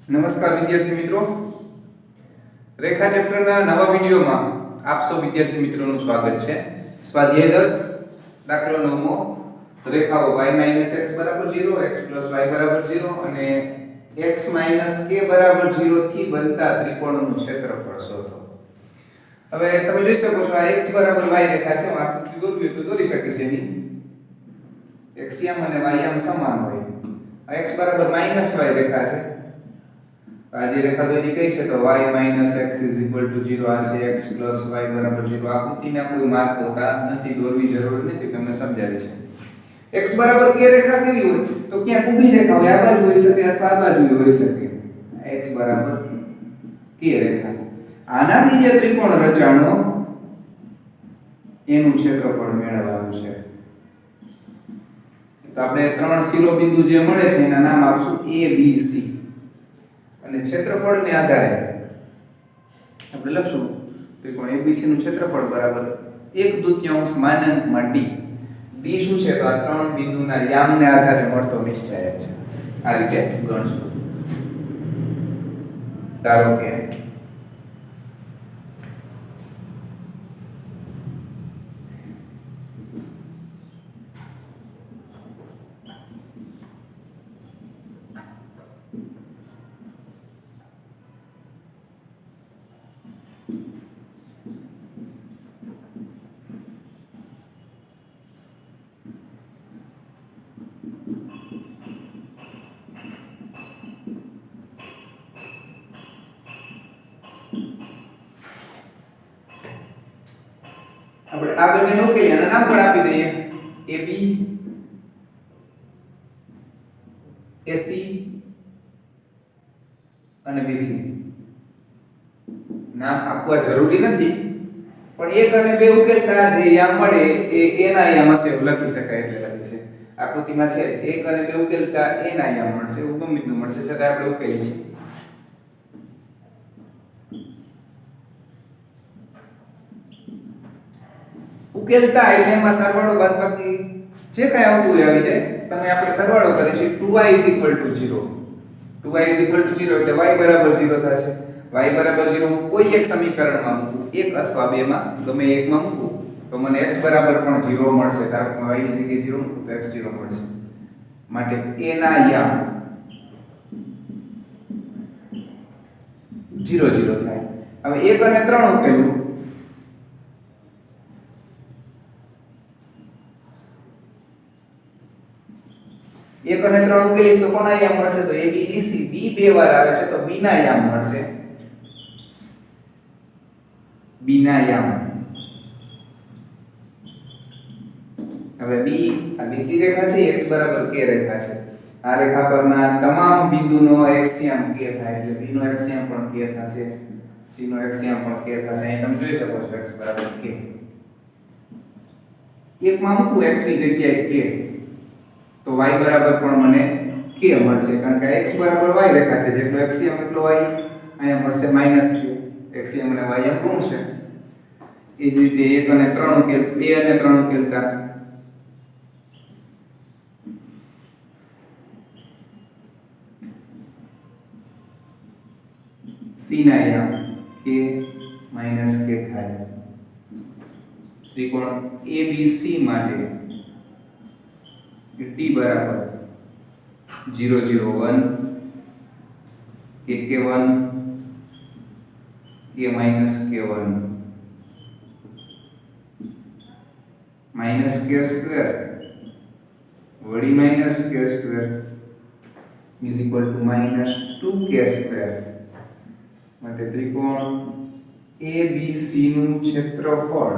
નમસ્કાર વિદ્યાર્થી મિત્રો, રેખા ચેપ્ટરના નવા વિડિયોમાં આપ સૌ વિદ્યાર્થી મિત્રોનું સ્વાગત છે. સ્વાધ્યાય 10 દાખલો 9મો રેખાઓ y - x = 0, x + y = 0 અને x - a = 0 થી બનતા ત્રિકોણનું ક્ષેત્રફળ શોધો. હવે તમે જોઈ શકો છો આ x = y રેખા છે. હું આકૃતિ દોરવી હોય તો દોરી શકીશ. એની x યામ અને y યામ સમાન હોય. આ x = -y રેખા છે. આ જે રેખા દોરી કઈ છે તો y - x = 0. આ છે x + y = 0. આકૃતિના કોઈ માર્ક હોતા નથી, દોરવી જરૂર નથી, તમને સમજાવી છે. x બરાબર k રેખા કેવી હોય તો ક્યાં ઊભી રેખા હોય, આ બાજુ હોઈ શકે અથવા આ બાજુ હોઈ શકે. x બરાબર k રેખા. આનાથી જે ત્રિકોણ રચાણો એનું ક્ષેત્રફળ મેળવવાનું છે. તો આપણે ત્રણ શિરોબિંદુ જે મળે છે એના નામ આપશું a b c અને ક્ષેત્રફળને આધારે આપણે લખશું ત્રિકોણ ABC નું ક્ષેત્રફળ બરાબર 1/2 d. d શું છે તો આ ત્રણ બિંદુના યામને આધારે મળતો નિશ્ચયક છે. આ રીતે ગણશું. ધારો કે આપણે આ બંને નો કે આના નામ પણ આપી દઈએ. AB AC અને BC. નામ આપવા જરૂરી નથી, પણ એક અને બે ઉકેલતા જે યામ મળે એ એના યામ હશે એવું લખી શકાય એટલે લખી છે. આકૃતિમાં છે એક અને બે ઉકેલતા એના યામ મળશે, એવું ગમે મળશે, છતાં આપણે ઉકેલી છે. ઉકેલતા એટલે એમાં સરવાળો બાદબાકી જે કાંઈ આવતું હોય આવી રીતે તમે આપણે સરવાળો કરીશું. 2y = 0. 2y = 0 એટલે y બરાબર 0 થશે. y બરાબર 0 કોઈ એક સમીકરણમાં મૂકું, એક અથવા બે માં ગમે એકમાં મૂકું તો મને x બરાબર પણ 0 મળશે. ધારો કે y ની જગ્યાએ 0 મૂકું તો x 0 મળશે. માટે a ના યામ 0 0 થાય. હવે 1 અને 3 ઉકેલું. એક અને 3 ઉકેલીશ તો કોના યામ મળશે તો AB BC. B બે વાર આવે છે તો B ના યામ મળશે. B ના યામ. હવે B આ BC રેખા છે, x બરાબર k રેખા છે. આ રેખા પરના તમામ બિંદુનો x યામ k થાય એટલે B નો x યામ પણ k થશે, C નો x યામ પણ k થશે. અહીં તમે જોઈ શકો છો x બરાબર k. એક માં મૂકું x ની જગ્યાએ k તો y બરાબર પણ મને k મળશે, કારણ કે x બરાબર y રેખા છે, જેટલો x યામ એટલો y અહીંયા મળશે -k. x યામ અને y યામ કોણ છે. એ જ રીતે 1 અને 3 ઉકેલ, 2 અને 3 ઉકેલતા c ના યામ k - k થાય. ત્રિકોણ ABC માટે t બરાબર 0 0 1 k1 k - k1 -k² વળી -k² is equal to -2k². માટે ત્રિકોણ ABC નું ક્ષેત્રફળ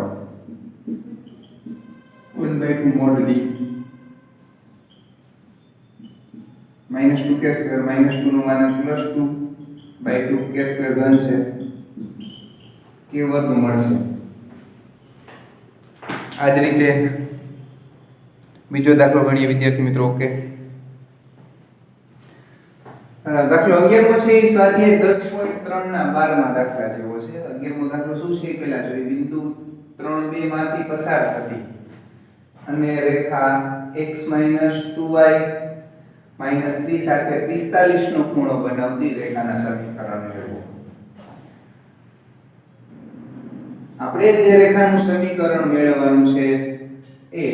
1/2 mod d -2k² -2 નું માન +2/2 k² ધન છે, k વર્ગ મળશે. આ જ રીતે બીજો દાખલો ગણીએ વિદ્યાર્થી મિત્રો. ઓકે, દાખલો 11મો છે એ સ્વાધ્યાય 10.3 ના 12મા દાખલા જેવો છે. 11મો દાખલો શું છે એ પહેલા જોઈએ. બિંદુ 3 2 માંથી પસાર થતી અને રેખા x - 2y -3 સાથે 45 નો ખૂણો બનાવતી રેખાના સમીકરણ મેળવો. આપણે જે રેખાનું સમીકરણ મેળવવાનું છે એ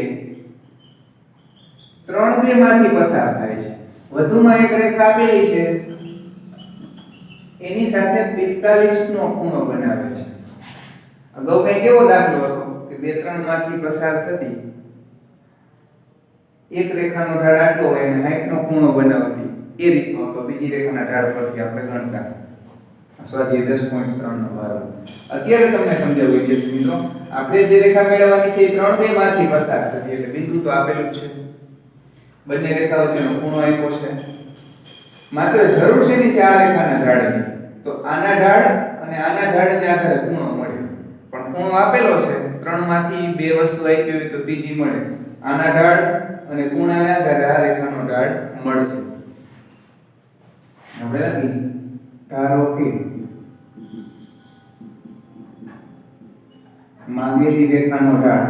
3 2 માંથી પસાર થાય છે. વધુમાં એક રેખા આપેલી છે એની સાથે 45 નો ખૂણો બનાવે છે. અગાઉ કઈ કેવો દાખલો હતો કે 2 3 માંથી પસાર થતી એક રેખાનો ઢાળ આટલો હોય અને 60 નો ખૂણો બનાવતી એ રીતનો તો બીજી રેખાના ઢાળ પરથી આપણે ગણતા. સ્વાધ્યાય 10.3 નો ભાગ. અત્યારે તમને સમજાવું વિદ્યાર્થી મિત્રો, આપણે જે રેખા મેળવવાની છે એ 3 2 માંથી પસાર થતી એટલે બિંદુ તો આપેલું જ છે. બંને રેખા વચ્ચેનો ખૂણો આપ્યો છે. માત્ર જરૂર છે ની છે આ રેખાના ઢાળની. તો આના ઢાળ અને આના ઢાળને આધારે ખૂણો મળે. પણ ખૂણો આપેલો છે 3 માંથી 2 વસ્તુ આપી હોય તો ત્રીજી મળે. આના ઢાળ અને ખૂણાના આધારે આ રેખાનો ઢાળ મળશે. આપણે લખી ધારો કે માંગેલી રેખાનો ઢાળ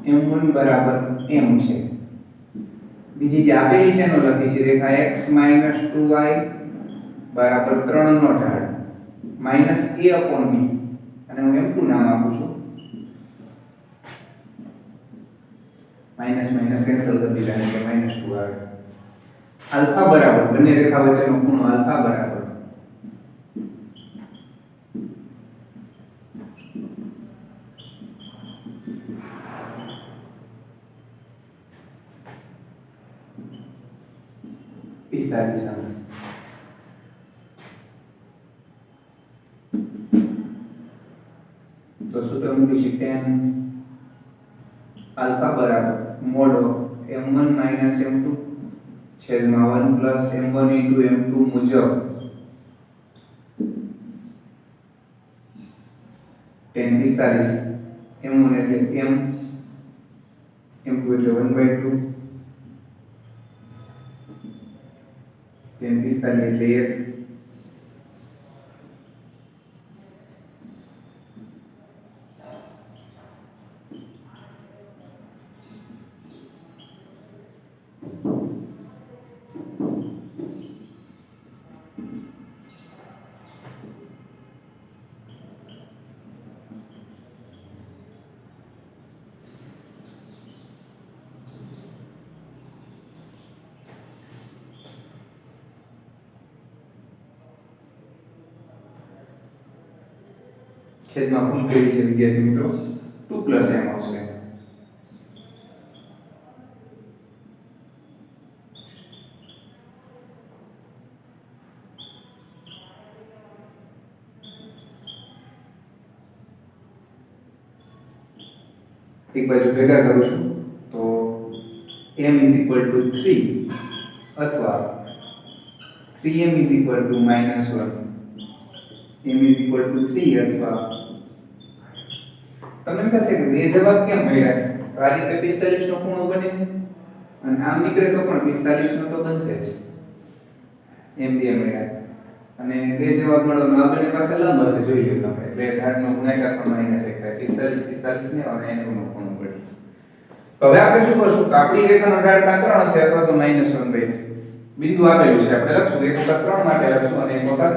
m1 બરાબર m છે. બીજી જે આપેલી છે એનો લખી છે રેખા x 2y બરાબર 3 નો ઢાળ માઈનસ a upon b અને હું m2 નામ આપું છું. માઈનસ માઈનસ કેન્સલ કરી દીધા એટલે -2 આવે. આલ્ફા બરાબર બંને રેખા વચ્ચેનો ખૂણો આલ્ફા બરાબર 45 અંશ. તો સૂત્ર મૂકીશું tan આલ્ફા બરાબર મોડ m1 m2 છેદમાં 1 m1 m2 મુજબ tan 45 m1 એટલે m m2 એટલે 1/2 tan 45 એટલે 1 છેદમાં ભૂલ કરી છે વિદ્યાર્થી મિત્રો 2 m આવશે. એક બાજુ ભેગા કરું છું તો m 3 અથવા 3m -1 m 3 અથવા તમને થશે કે બે જવાબ કેમ મળ્યા? આ રીતે 45 નો ખૂણો બને અને આમ નીકળે તો પણ 45 નો તો બનશે જ. એમ બે મળ્યા અને બે જવાબ મળવાનો આ બંને પાસે લંબ હશે, જોઈ લો તમે. એટલે ઢાળનો ગુણાકાર પણ -1 થાય. 45 ને અને એનો ખૂણો પડે. હવે આપણે શું કરશું? તો આપણી રેખાનો ઢાળ કાં 3 હશે અથવા તો -1/3. બિંદુ આપેલું છે આપણે લખશું. એક વખત 3 માટે લખશું અને એક વખત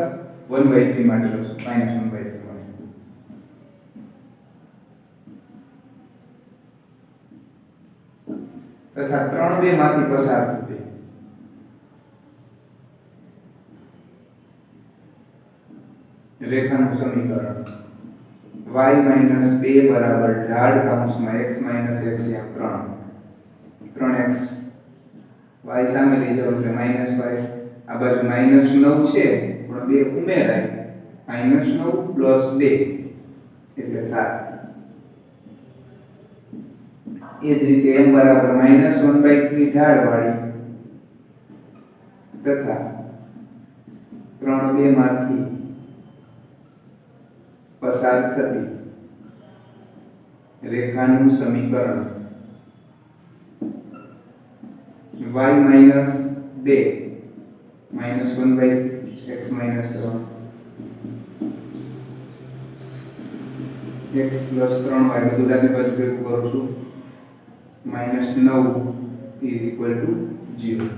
1/3 માટે લખશું. -1/3 માટે તથા 3 2 માંથી પસાર થતી રેખાનું સમીકરણ y - 2 બરાબર ઢાળ કૌંસમાં x - x એમ 3x y સામે લઈ જાવ એટલે -y. આ બાજુ -9 છે પણ 2 ઉમેરાય. -9 + 2 એટલે 7. એ જ રીતે m બરાબર -1/3 ઢાળ વાળી તથા 3 2 માંથી પસાર થતી રેખાનું સમીકરણ y - 2 -1/3 x - 3 x + 3y બધું ડાબી બાજુ ભેગું કરું છું. -9 is equal to 0.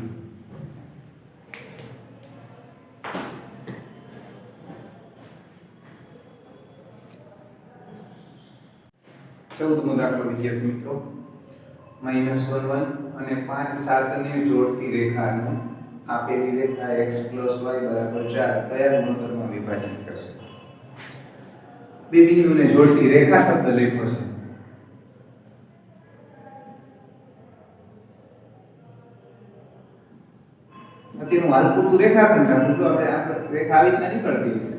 चौदमो दाखलो विद्यार्थी मित्रों -1 1 અને 5 7 ને જોડતી રેખાનું આપેલી રેખા x + y = 4 કયા ગુણોત્તરમાં વિભાજન કરશે? બે બિંદુને જોડતી રેખા શબ્દ લખ્યો છે. તેનું હાલપૂરતું રેખાખંડ રાખવું તો આપણે રેખા આવી રીતના નીકળતી હશે.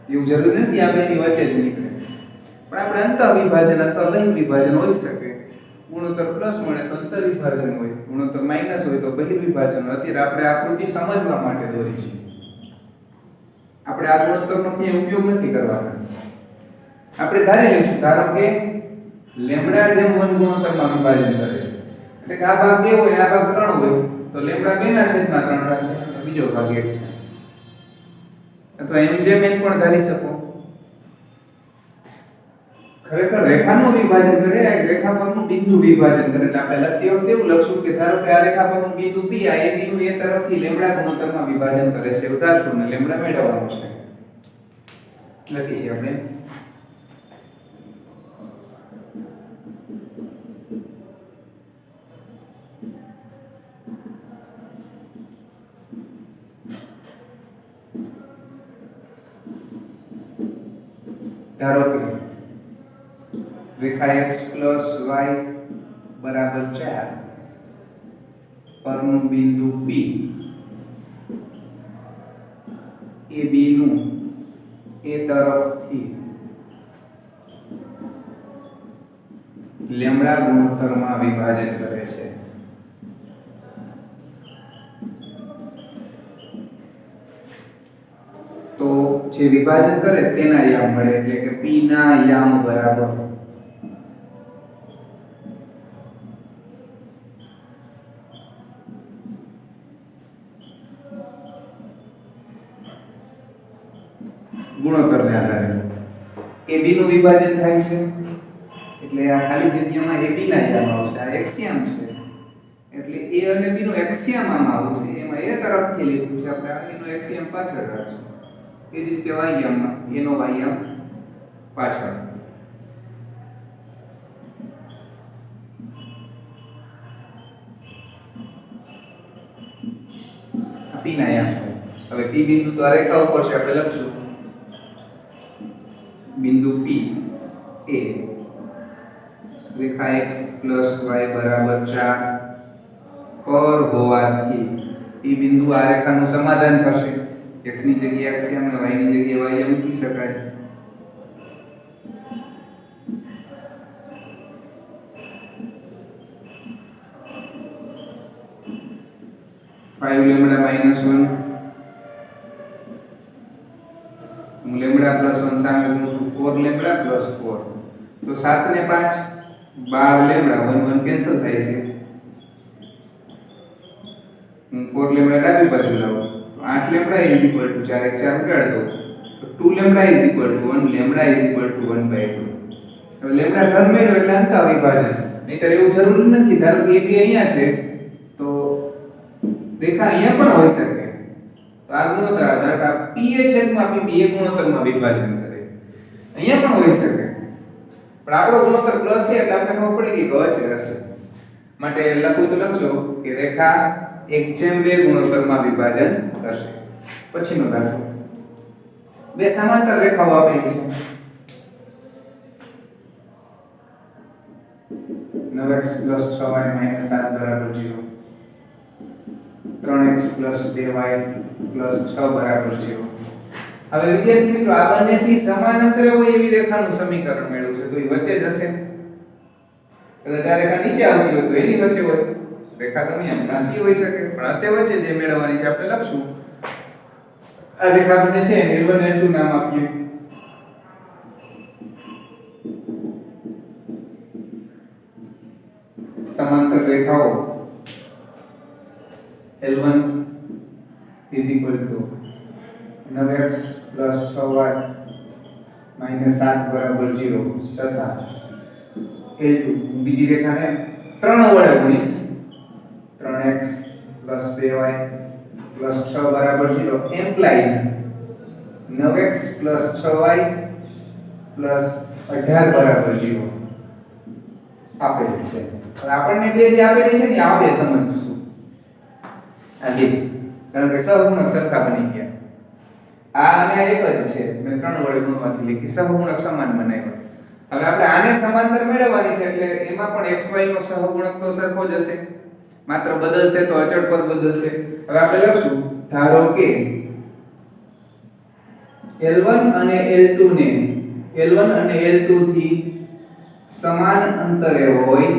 એવું જરૂરી નથી આ બેની વચ્ચે જ નીકળે, પણ આપણે અંતઃ વિભાજન અથવા બહિર્ વિભાજન હોઈ શકે. ગુણોત્તર પ્લસ મળે તો અંતર વિભાજન હોય, ગુણોત્તર માઈનસ હોય તો બહિર્ વિભાજન હોય. અત્યારે આપણે આકૃતિ સમજવા માટે દોરી છે. આપણે આ ગુણોત્તરનો ક્યાંય ઉપયોગ નથી કરવાનો. આપણે ધારી લઈશું, ધારો કે લેમ્બડા જેમ 1 ગુણોત્તરમાં વિભાજન કરે છે, એટલે કે આ ભાગ 2 હોય આ ભાગ 3 હોય તો લેમ્બડા 2 ના છેદમાં 3 રાખશે અને બીજો ભાગ 1. અથવા એમ જેમ n પણ ધારી શકો. ખરેખર રેખાનું વિભાજન કરે, આ રેખા પરનું બિંદુ વિભાજન કરે. એટલે આપણે લખતી વખતે એવું લખશું કે ધારો કે આ રેખા પરનું બિંદુ P આ AB નું એ તરફથી લેમ્બડા ગુણોત્તરમાં વિભાજન કરે છે. ઉતારશું અને લેમ્બડા મેળવવાનું છે. લખી છે આપણે ધારો કે રેખા x + y = 4 પરનું બિંદુ P એ B નું એ તરફથી લેમ્બડા ગુણોત્તરમાં વિભાજન કરે છે. તો જે વિભાજન કરે તેના યામ મળે, એટલે કે P ના યામ બરાબર ગુણોત્તરને આધારે AB નું વિભાજન થાય છે, એટલે આ ખાલી જગ્યામાં AB ના યામ આવશે. આ એક્સિયમ છે એટલે A અને B નું એક્સિયમ આમાં આવશે. એમાં A તરફથી લીધું છે આપણે, A નું એક્સિયમ પાછળ રાખશું. એ જ રીતે y યામમાં A નો y યામ પાછળ. P ના યામ. હવે P બિંદુ તો આ રેખા ઉપર છે, આપણે લખશું બિંદુ P એ રેખા x + y = 4 પર હોવાથી P બિંદુ આ રેખાનું સમાધાન કરશે. x ની જગ્યાએ x યામ અને y ની જગ્યાએ y યામ મૂકી શકાય. -5 લેમ્બડા -1 હું લેમ્બડા +1 સામે મૂકું છું. 4 લેમ્બડા + 4 તો 7 ને 5 12 લેમ્બડા 1 1 કેન્સલ થાય છે. હું 4 લેમ્બડા ડાબી બાજુ લાવું તો 8 લેમ્બડા = 4 1 4 ઉડાડ દો તો 2 લેમ્બડા = 1 લેમ્બડા = 1/2. હવે લેમ્બડા ઘન મેળવ્યો એટલે અંતઃ વિભાજન. નહીંતર એવું જરૂરી નથી. ધારો કે AB અહીંયા છે તો રેખા અહીંયા પણ હોઈ શકે. તો આ ગુણોત્તર ધારો કે P એ છેદમાં P એ ગુણોત્તરમાં વિભાજન કરે, અહીંયા પણ હોઈ શકે. પણ આપણો ગુણોત્તર પ્લસ છે એટલે આપણે ખબર પડી ગઈ કે અચળ હશે. માટે લખું તો લખજો કે રેખા 1/2 ગુણોત્તરમાં વિભાજન કરશે. પછીનો દાખલો, બે સમાંતર રેખાઓ આપેલી છે. 9x + 6y - 7 = 0, 3x + 2y + 6 = 0. હવે વિદ્યાર્થી મિત્રો આ બંનેથી સમાંતર હોય એવી રેખાનું સમીકરણ મેળવવું છે તો એ વચ્ચે જ હશે. કદાચ આ રેખા નીચે આવતી હોય તો એની વચ્ચે હોય. રેખા ગમે એમ નાસી હોઈ શકે પણ હશે વચ્ચે. જે મેળવવાની છે આપણે લખશું. આ રેખા બંને છે L1 L2 નામ આપીએ. સમાંતર રેખાઓ L1 = 9x + 6y - 7 = 0 તથા L2 બીજી રેખાને 3 વડે ગુણીશ 3x + 2y + 6 બરાબર 0 એમ્પ્લાઈઝ 9x + 6y + 18 બરાબર 0 આપેલ છે. હવે આપણને બે જે આપેલી છે ને આ બે સમજશું. આ બે કારણ કે સહગુણક સરખા બની ગયા. આ અને આ એક જ છે. મેં 3 વડે ગુણવાથી લીધી સહગુણક સમાન બનાવ્યા. હવે આપણે આને સમાંતર મેળવવાની છે એટલે એમાં પણ xy નો સહગુણક તો સરખો જ હશે. માત્ર બદલશે તો અચળ પદ બદલશે. હવે આપણે લખશું ધારો કે L1 અને L2 ને L1 અને L2 થી સમાન અંતરે હોય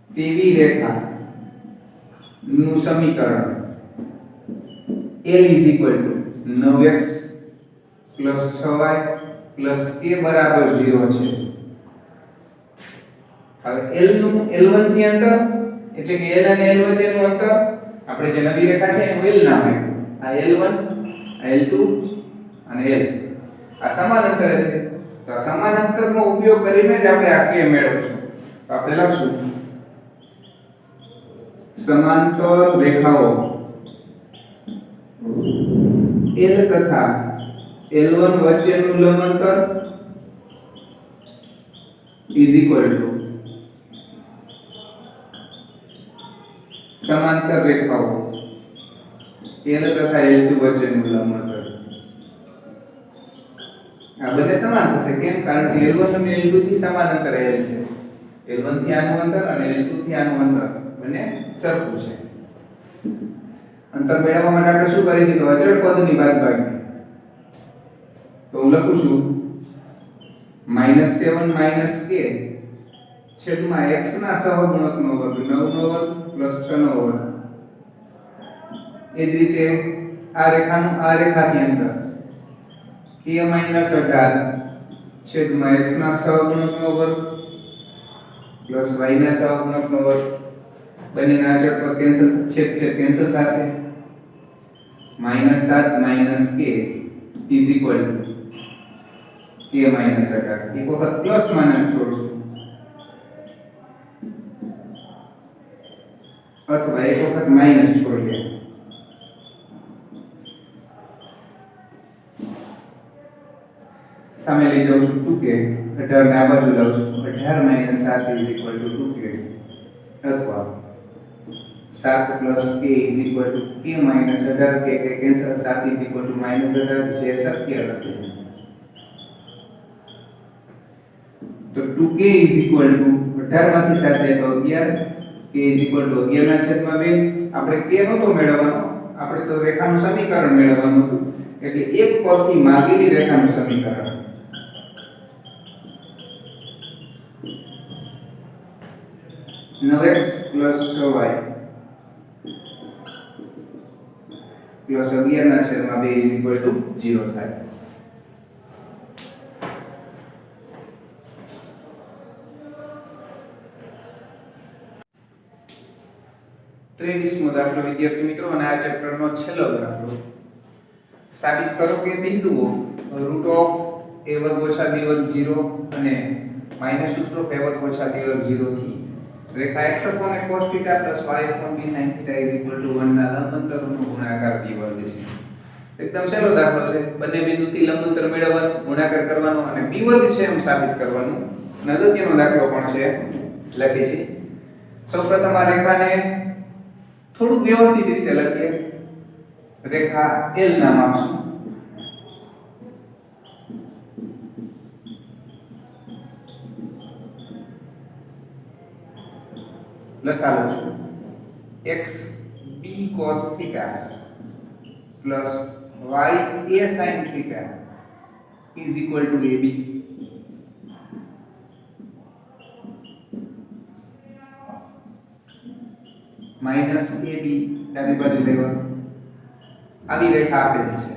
તેવી રેખા નું સમીકરણ L = 9x + 6y + k બરાબર 0 છે. હવે L નું L1 થી અંતર એટલે કે L અને L વચ્ચેનું અંતર આપણે જે નવી રેખા છે એનું L નામ આપ્યું. આ L1 આ L2 અને L આ સમાન અંતરે છે. તો આ સમાન અંતરનો ઉપયોગ કરીને જ આપણે આ k મેળવશું. તો આપણે લખશું સમાંતર રેખાઓ L તથા L1 વચ્ચેનું લંબ અંતર = સમાંતર રેખાઓ L તથા L2 વચ્ચેનું લંબ અંતર. આ બંને સમાન થશે કેમ? કારણ કે L1 અને L2 થી સમાન અંતર L છે. L1 થી આનું અંતર અને L2 થી આનું અંતર બંને સરખું છે. અંતર મેળવવા માટે આપણે શું કરીશું તો અચળ પદની બાદબાકી. તો હું લખું છું -7 - k છેદમાં x ના સહગુણકનો વર્ગ 9 નો વર્ગ + 6 નો વર્ગ. એ જ રીતે આ રેખાનું આ રેખાથી અંતર k - 18 છેદમાં x ના સહગુણકનો વર્ગ + y ના સહગુણકનો વર્ગ. બંનેના અચળ પદ કેન્સલ થશે. -7 - k = k - 18. એક વખત પ્લસ માનક છોડશું અથવા એક વખત માઈનસ છોડીએ. સામે લઈ જાઉં છું 2k 18 ને આ બાજુ લાવું છું 18 - 7 = 2k અથવા 7 + k = k - 18 k કેન્સલ 7 = -18 જે શક્ય નથી. તો 2k = 18 માંથી 7 જાય તો 11 k = 11/2. આપણે k નતો મેળવવાનો, આપણે તો રેખાનું સમીકરણ મેળવવાનું હતું એટલે એક પદથી માગેલી રેખાનું સમીકરણ 9x + 6y + 11/2 = 0 થાય. ત્રેવીસમો દાખલો વિદ્યાર્થી મિત્રો અને આ ચેપ્ટરનો છેલ્લો દાખલો. સાબિત કરો કે બિંદુઓ √a² - b² 0 અને -√a² - b² 0 થી રેખા x કોણ cos θ + y કોણ b sin θ = 1 ના લંબ અંતરનો ગુણાકાર b² છે. એકદમ સહેલો દાખલો છે. બંને બિંદુથી લંબ અંતર મેળવવાનું, ગુણાકાર કરવાનો અને b² છે એમ સાબિત કરવાનું. અને અગત્યનો દાખલો પણ છે લખી છે. સૌપ્રથમ આ રેખાને થોડું વ્યવસ્થિત રીતે લખીએ. રેખા L નામ આપશું. લસાલો છું x b cos θ + y a sin θ = ab. -ab ડાબી બાજુ લેવાનું. આવી રેખા આપેલી છે.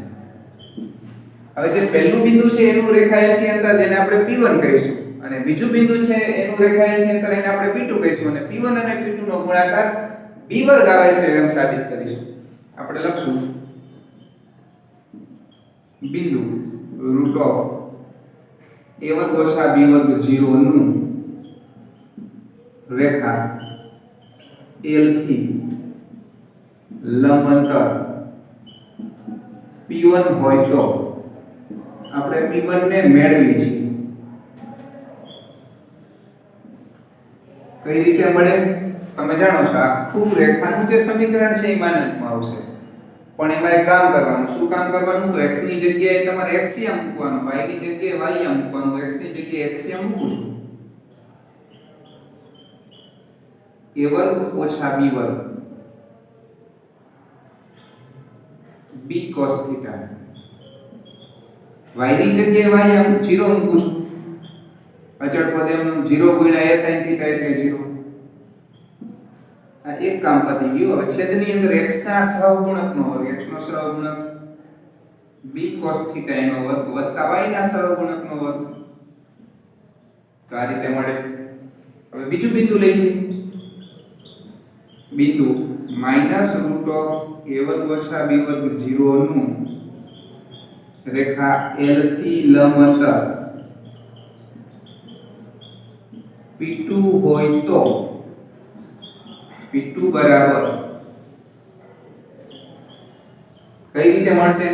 હવે જે પહેલું બિંદુ છે એનું રેખાએથી અંતર જેને આપણે p1 કહીશું અને બીજું બિંદુ છે એનું રેખાએથી અંતર એને આપણે p2 કહીશું અને p1 અને p2 નો ગુણાકાર b² આવે છે એમ સાબિત કરીશું. આપણે લખશું બિંદુ √a² a વર્ગ ઓછા b વર્ગ 0 નું રેખા l થી લંબ અંતર p1 હોય તો આપણે p1 ને મેળવી છે કઈ રીતે મળે તમે જાણો છો આખું રેખાનું જે સમીકરણ છે એ માનકમાં આવશે પણ એમાં એક કામ કરવાનું શું કામ કરવાનું તો x ની જગ્યાએ તમારે x યા મૂકવાનું y ની જગ્યાએ y યા મૂકવાનું x ની જગ્યાએ x યા મૂકું છું a વર્ગ ઓછા b વર્ગ b cos થીટા y ની જગ્યાએ y આમ 0 મૂકું છું અચળ પદ એમનું 0 ગુણ્યા a sin થીટા એટલે 0 આ એક કામ પતી ગયું હવે છેદની અંદર x ના સહગુણકનો વર્ગ x નો સહગુણક b cos થીટા એનો વર્ગ વત્તા y ના સહગુણકનો વર્ગ તો આ રીતે મળે હવે બીજું બિંદુ લઈશું બિંદુ માઈનસ રૂટ ઓફ a વર્ગ ઓછા b વર્ગ 0 નું રેખા l થી લંબ અંતર p2 હોય તો p2 બરાબર કઈ રીતે મળશે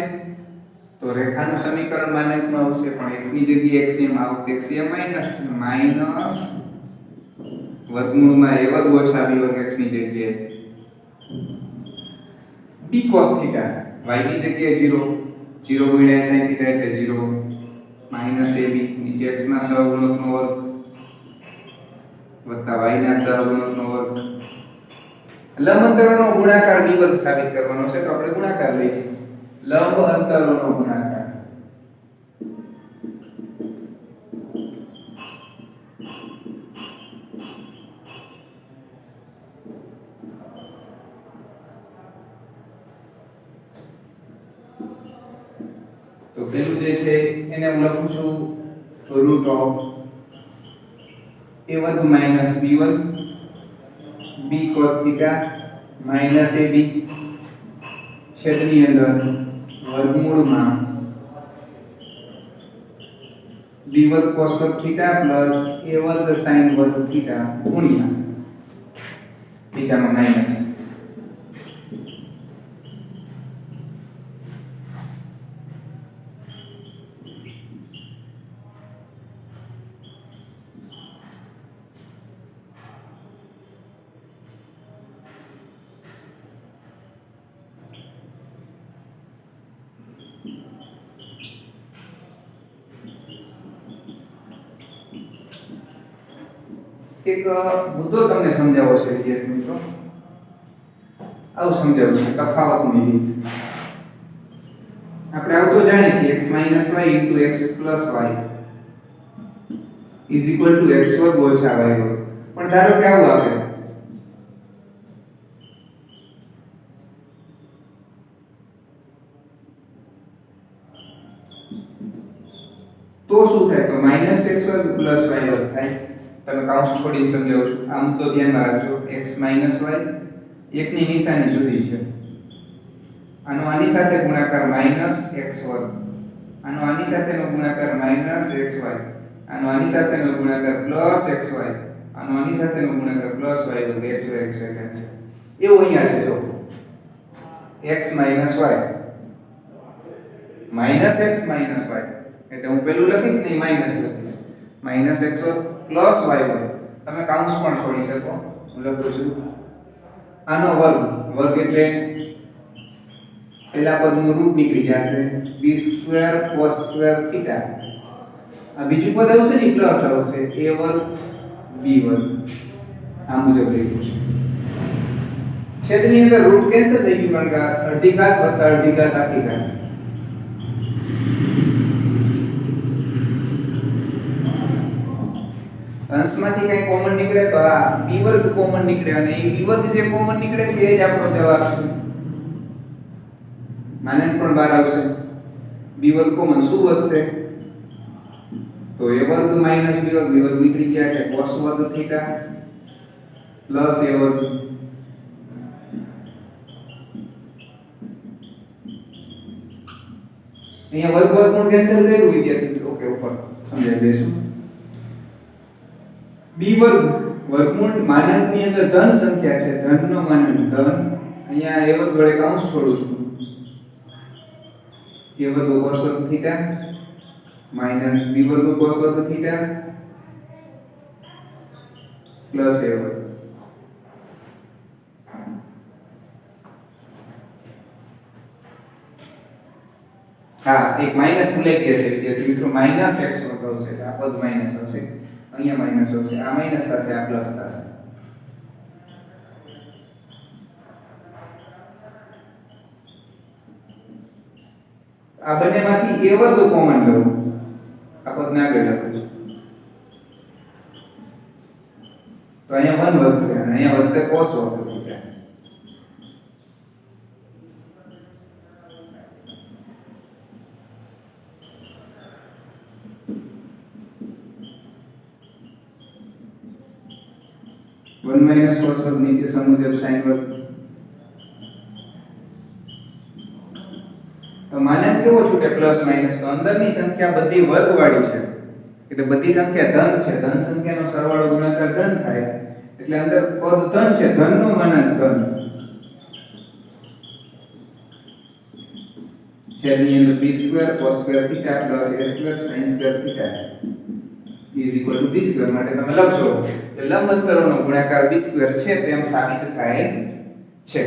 તો રેખાનું સમીકરણ માનકમાં આવશે પણ x ની જગ્યાએ xm આવશે xm માઈનસ વર્ગમૂળમાં a વર્ગ ઓછા b વર્ગ x ની જગ્યાએ b cos થીટા y ની જગ્યાએ 0 0 ગુણ્યા sin થીટા એટલે 0 માઈનસ ab નીચે x ના સહગુણકનો વર્ગ વત્તા y ના સહગુણકનો વર્ગ લંબ અંતરોનો ગુણાકાર b વર્ગ સાબિત કરવાનો છે તો આપણે ગુણાકાર લઈશું લંબ અંતરોનો ગુણાકાર તો પેલું જે છે એને હું લખું છું રૂટ ઓફ a વર્ગ માઈનસ b વર્ગ b cos theta minus ab છેદની અંદર વર્ગમૂળમાં b વર્ગ cos થીટા પ્લસ a વર્ગ sin વર્ગ થીટા ગુણ્યા બીજામાં માઈનસ એક મુદ્દો તમને સમજાવવો છે વિદ્યાર્થી મિત્રો આવું સમજાવું છે તફાવતની રીત આપણે આવું તો જાણીએ છીએ x y x y x વર્ગ ઓછા y વર્ગ પણ ધારો કે આવું આપે તો શું થાય તો x વર્ગ y વર્ગ થાય તમે કાઉન્સ છોડીને સમજાવું છું આમ તો ધ્યાનમાં રાખજો x y એકની નિશાની જુદી છે આનો આની સાથે ગુણાકાર x વર્ગ આનો આની સાથેનો ગુણાકાર xy આનો આની સાથેનો ગુણાકાર xy આનો આની સાથેનો ગુણાકાર y વર્ગ xy cancel એવું અહીંયા છે જો x y x y એટલે હું પેલું લખીશ ને માઈનસ લખીશ x વર્ગ y વર્ગ તમે કાઉન્સ પણ છોડી શકો હું લખું છું આનો વર્ગ એટલે પહેલા પદનું રૂટ નીકળી જશે b² cos² થીટા આ બીજું પદ આવશે ને પ્લસ આવશે a વર્ગ b વર્ગ આ મુજબ લખ્યું છે છેદની અંદર રૂટ કેન્સલ થઈ ગયું કારણ કે અડધી ઘાત વત્તા અડધી ઘાત આખી ઘાત અંશમાંથી કઈ કોમન નીકળે તો આ b વર્ગ કોમન નીકળે અને એ b વર્ગ જે કોમન નીકળે છે એ જ આપણો જવાબ છે માનક પણ બહાર આવશે b વર્ગ કોમન શું વધશે તો a વર્ગ માઈનસ b વર્ગ નીકળી ગયા એટલે cos વર્ગ થીટા પ્લસ a વર્ગ અહીંયા વર્ગ વર્ગમૂળ કેન્સલ કર્યું વિદ્યાર્થી મિત્રો ઓકે ઉપર સમજાવી દઈશું. b વર્ગ વર્ગમૂળ માનકની અંદર ધન સંખ્યા છે, ધનનો માનક ધન, અહીંયા a વર્ગ વડે કૌંસ છોડું છું, a વર્ગ cos વર્ગ થીટા માઈનસ b વર્ગ cos વર્ગ થીટા પ્લસ a વર્ગ. હા, એક માઈનસ ભૂલાઈ ગયા છે વિદ્યાર્થી મિત્રો, માઈનસ x વર્ગ આવશે, આ પદ માઈનસ આવશે, અહીંયા માઈનસ આવશે, આ માઈનસ થશે, આ પ્લસ થશે. આ બંનેમાંથી a વર્ગ કોમન લઉં, આ પદને આગળ લખું છું, તો અહીંયા 1 વધશે અને અહીંયા વધશે cos વર્ગ થીટા. वन माइनस cos वर्ग नीचे मुजब sin वर्ग. तो मानक केवो छूटे प्लस माइनस, तो अंदરની સંખ્યા બધી વર્ગવાળી છે એટલે બધી સંખ્યા ધન છે, ધન સંખ્યાનો સરવાળો ગુણાકાર ધન થાય એટલે અંદર પદ ધન છે, ધનનો માનક ધન, જેની અંદર b2 cos square theta plus a square sin square theta is equal to b square. માટે તમે લખશો કે લંબ અંતરોનો ગુણાકાર b સ્ક્વેર છે તેમ સાબિત થાય છે.